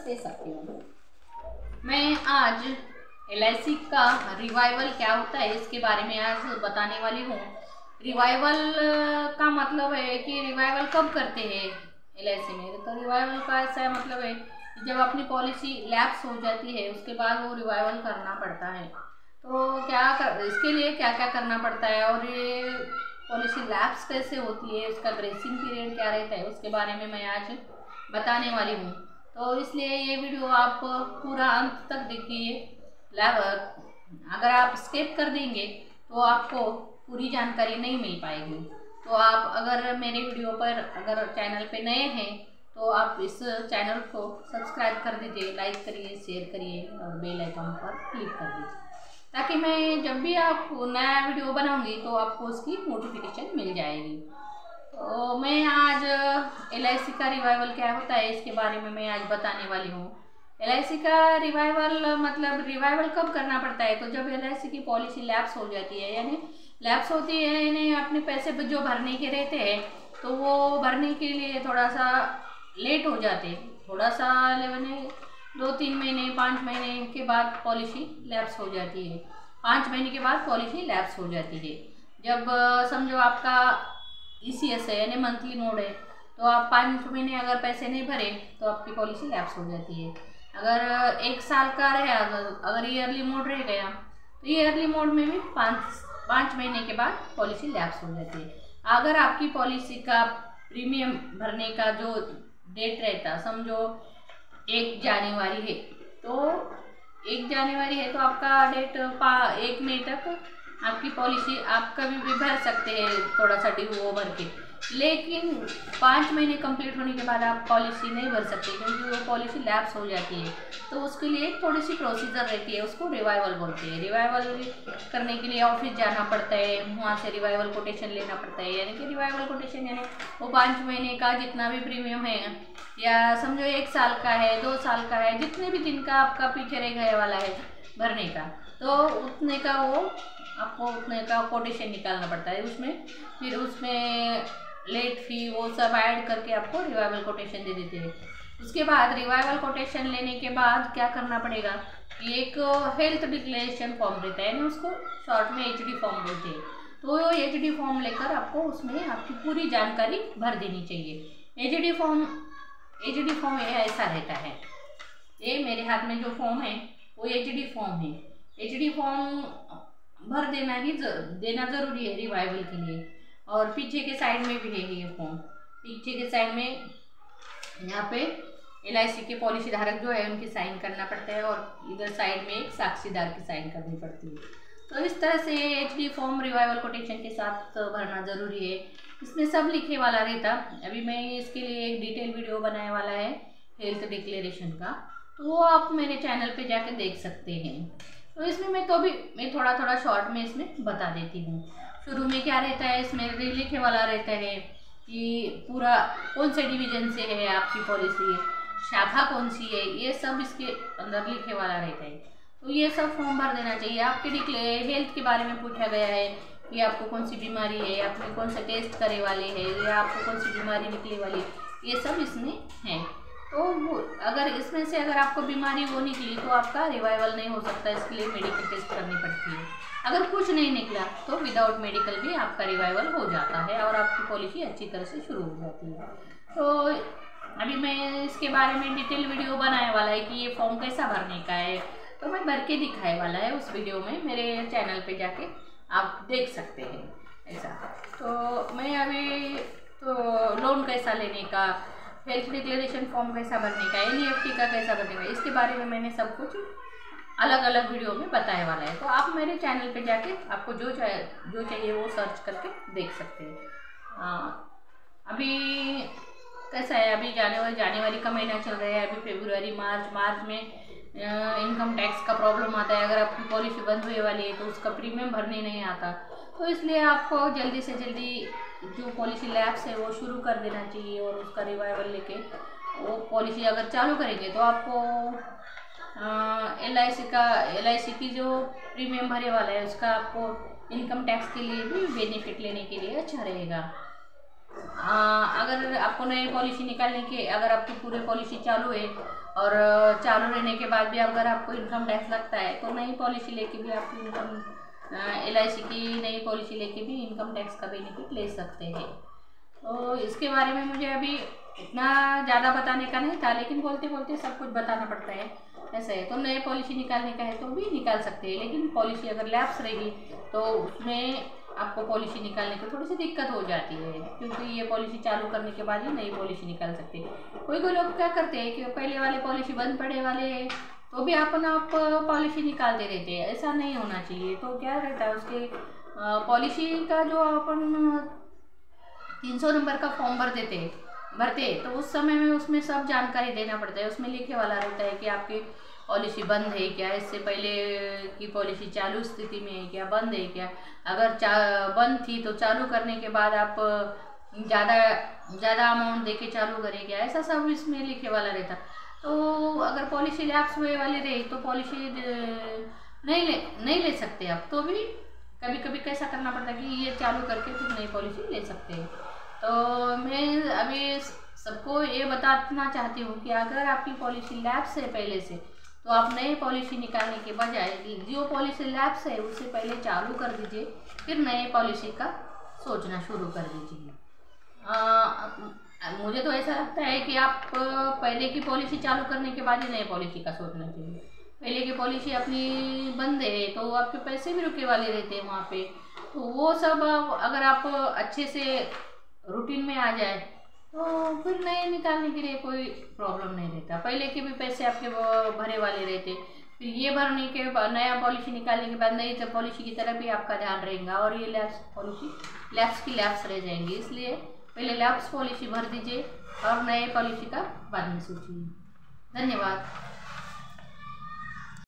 दे सकती हूँ। मैं आज LIC का रिवाइवल क्या होता है इसके बारे में आज बताने वाली हूँ। रिवाइवल का मतलब है कि रिवाइवल कब करते हैं LIC में। तो रिवाइवल का ऐसा मतलब है जब अपनी पॉलिसी लैप्स हो जाती है उसके बाद वो रिवाइवल करना पड़ता है। तो इसके लिए क्या क्या करना पड़ता है और ये पॉलिसी लैप्स कैसे होती है, उसका ग्रेसिंग पीरियड क्या रहता है, उसके बारे में मैं आज बताने वाली हूँ। तो इसलिए ये वीडियो आप पूरा अंत तक देखिए। अगर आप स्किप कर देंगे तो आपको पूरी जानकारी नहीं मिल पाएगी। तो आप अगर मेरे वीडियो पर अगर चैनल पे नए हैं तो आप इस चैनल को सब्सक्राइब कर दीजिए, लाइक करिए, शेयर करिए और बेल आइकन पर क्लिक कर दीजिए ताकि मैं जब भी आपको नया वीडियो बनाऊंगी तो आपको उसकी नोटिफिकेशन मिल जाएगी। तो मैं आज LIC का रिवाइवल क्या होता है इसके बारे में मैं आज बताने वाली हूँ। LIC का रिवाइवल मतलब रिवाइवल कब करना पड़ता है, तो जब LIC की पॉलिसी लैप्स हो जाती है, यानी लैप्स होती है यानी अपने पैसे जो भरने के रहते हैं तो वो भरने के लिए थोड़ा सा लेट हो जाते, थोड़ा सा यानी 2-3 महीने 5 महीने के बाद पॉलिसी लैप्स हो जाती है। 5 महीने के बाद पॉलिसी लैप्स हो जाती है। जब समझो आपका ECS है यानी मंथली मोड है तो आप 5 महीने अगर पैसे नहीं भरे तो आपकी पॉलिसी लैप्स हो जाती है। अगर 1 साल का रहे, अगर ईयरली मोड रह गया तो ईयरली मोड में भी 5 महीने के बाद पॉलिसी लैप्स हो जाती है। अगर आपकी पॉलिसी का प्रीमियम भरने का जो डेट रहता, समझो 1 जनवरी है तो 1 जनवरी है तो आपका डेट 1 मई तक आपकी पॉलिसी आप कभी भी भर सकते हैं थोड़ा सा ड्यू ओवर के। लेकिन 5 महीने कंप्लीट होने के बाद आप पॉलिसी नहीं भर सकते क्योंकि वो पॉलिसी लैप्स हो जाती है। तो उसके लिए थोड़ी सी प्रोसीजर रहती है, उसको रिवाइवल बोलते हैं। रिवाइवल करने के लिए ऑफिस जाना पड़ता है, वहाँ से रिवाइवल कोटेशन लेना पड़ता है। यानी कि रिवाइवल कोटेशन यानी वो 5 महीने का जितना भी प्रीमियम है या समझो 1 साल का है, 2 साल का है, जितने भी दिन का आपका पीछे रह गए वाला है भरने का, तो उतने का वो आपको उतने का कोटेशन निकालना पड़ता है। उसमें फिर उसमें लेट फी वो सब ऐड करके आपको रिवाइवल कोटेशन दे देते हैं। उसके बाद रिवाइवल कोटेशन लेने के बाद क्या करना पड़ेगा कि एक हेल्थ डिक्लेरेशन फॉर्म रहता है ना, उसको शॉर्ट में HD फॉर्म बोलते हैं। तो HD फॉर्म लेकर आपको उसमें आपकी पूरी जानकारी भर देनी चाहिए। HD फॉर्म ये ऐसा रहता है, ये मेरे हाथ में जो फॉर्म है वो HD फॉर्म है। HD फॉर्म भर देना जरूरी है रिवाइवल के लिए। और पीछे के साइड में भी है ये फॉर्म, पीछे के साइड में यहाँ पे LIC के पॉलिसी धारक जो है उनकी साइन करना पड़ता है और इधर साइड में एक साक्षीदार की साइन करनी पड़ती है। तो इस तरह से HD फॉर्म रिवाइवल कोटेशन के साथ भरना जरूरी है। इसमें सब लिखे वाला रहता। अभी मैं इसके लिए एक डिटेल वीडियो बनाने वाला है हेल्थ डिक्लेरेशन का, तो वो आप मेरे चैनल पे जाके देख सकते हैं। तो इसमें मैं थोड़ा थोड़ा शॉर्ट में इसमें बता देती हूँ। शुरू में क्या रहता है, इसमें लिखे वाला रहता है कि पूरा कौन से डिवीजन से है आपकी पॉलिसी, शाखा कौन सी है, ये सब इसके अंदर लिखे वाला रहता है। तो ये सब फॉर्म भर देना चाहिए। आपके हेल्थ के बारे में पूछा गया है कि आपको कौन सी बीमारी है, आपने कौन सा टेस्ट करे वाले हैं या आपको कौन सी बीमारी निकले वाली, ये सब इसमें है। तो अगर इसमें से अगर आपको बीमारी वो निकली तो आपका रिवाइवल नहीं हो सकता, इसके लिए मेडिकल टेस्ट करनी पड़ती है। अगर कुछ नहीं निकला तो विदाउट मेडिकल भी आपका रिवाइवल हो जाता है और आपकी पॉलिसी अच्छी तरह से शुरू हो जाती है। तो अभी मैं इसके बारे में डिटेल वीडियो बनाने वाला है कि ये फॉर्म कैसा भरने का है, तो मैं भर के दिखाने वाला है उस वीडियो में। मेरे चैनल पे जाके आप देख सकते हैं ऐसा। तो मैं अभी तो लोन कैसा लेने का, हेल्थ डिक्लेरेशन फॉर्म कैसा भरने का, NEFT का कैसा भरने का, इसके बारे में मैंने सब कुछ अलग अलग वीडियो में बताने वाला है। तो आप मेरे चैनल पे जाके आपको जो चाहिए वो सर्च करके देख सकते हैं। अभी कैसा है, अभी जनवरी का महीना चल रहा है, अभी फरवरी मार्च में इनकम टैक्स का प्रॉब्लम आता है। अगर आपकी पॉलिसी बंद हुए वाली है तो उसका प्रीमियम भरने नहीं आता, तो इसलिए आपको जल्दी से जल्दी जो पॉलिसी लैप्स है वो शुरू कर देना चाहिए और उसका रिवाइवल लेके वो पॉलिसी अगर चालू करेंगे तो आपको LIC की जो प्रीमियम भरे वाला है उसका आपको इनकम टैक्स के लिए भी बेनिफिट लेने के लिए अच्छा रहेगा। अगर आपको नई पॉलिसी निकालने की, अगर आपकी पूरी पॉलिसी चालू है और चालू रहने के बाद भी अगर आपको इनकम टैक्स लगता है तो नई पॉलिसी लेके भी आप इनकम LIC की नई पॉलिसी लेके भी इनकम टैक्स का बेनिफिट ले सकते हैं। तो इसके बारे में मुझे अभी इतना ज़्यादा बताने का नहीं था, लेकिन बोलते बोलते सब कुछ बताना पड़ता है, ऐसा है। तो नए पॉलिसी निकालने का है तो भी निकाल सकते हैं, लेकिन पॉलिसी अगर लैप्स रहेगी तो उसमें आपको पॉलिसी निकालने की थोड़ी सी दिक्कत हो जाती है, क्योंकि ये पॉलिसी चालू करने के बाद ही नई पॉलिसी निकाल सकते हैं। कोई कोई लोग क्या करते हैं कि पहले वाले पॉलिसी बंद पड़े वाले है तो भी आप पॉलिसी निकालते रहते हैं, ऐसा नहीं होना चाहिए। तो क्या रहता है उसके पॉलिसी का जो अपन 300 नंबर का फॉर्म भरते तो उस समय में उसमें सब जानकारी देना पड़ता है। उसमें लिखे वाला रहता है कि आपकी पॉलिसी बंद है क्या, इससे पहले की पॉलिसी चालू स्थिति में है क्या, बंद है क्या, अगर बंद थी तो चालू करने के बाद आप ज़्यादा अमाउंट देके चालू करें क्या, ऐसा सब इसमें लिखे वाला रहता। तो अगर पॉलिसी लैप्स हुए वाली रही तो पॉलिसी नहीं ले सकते आप, तो भी कभी कभी कैसा करना पड़ता है कि ये चालू करके फिर नई पॉलिसी ले सकते हैं। तो मैं अभी सबको ये बताना चाहती हूँ कि अगर आपकी पॉलिसी लैप्स है पहले से तो आप नई पॉलिसी निकालने के बजाय जो पॉलिसी लैप्स है उससे पहले चालू कर दीजिए, फिर नए पॉलिसी का सोचना शुरू कर दीजिए। मुझे तो ऐसा लगता है कि आप पहले की पॉलिसी चालू करने के बाद ही नई पॉलिसी का सोचना चाहिए। पहले की पॉलिसी अपनी बंद है तो आपके पैसे भी रुके वाले रहते हैं वहाँ पे, तो वो सब अगर आप अच्छे से रूटीन में आ जाए तो फिर नए निकालने के लिए कोई प्रॉब्लम नहीं रहता। पहले के भी पैसे आपके भरे वाले रहते, फिर ये भरने के बाद नया पॉलिसी निकालने के बाद नई पॉलिसी की तरफ भी आपका ध्यान रहेगा और ये लैप्स की लैप्स रह जाएंगी। इसलिए पहले लैप्स पॉलिसी भर दीजिए और नए पॉलिसी का बाद में सोचिए। धन्यवाद।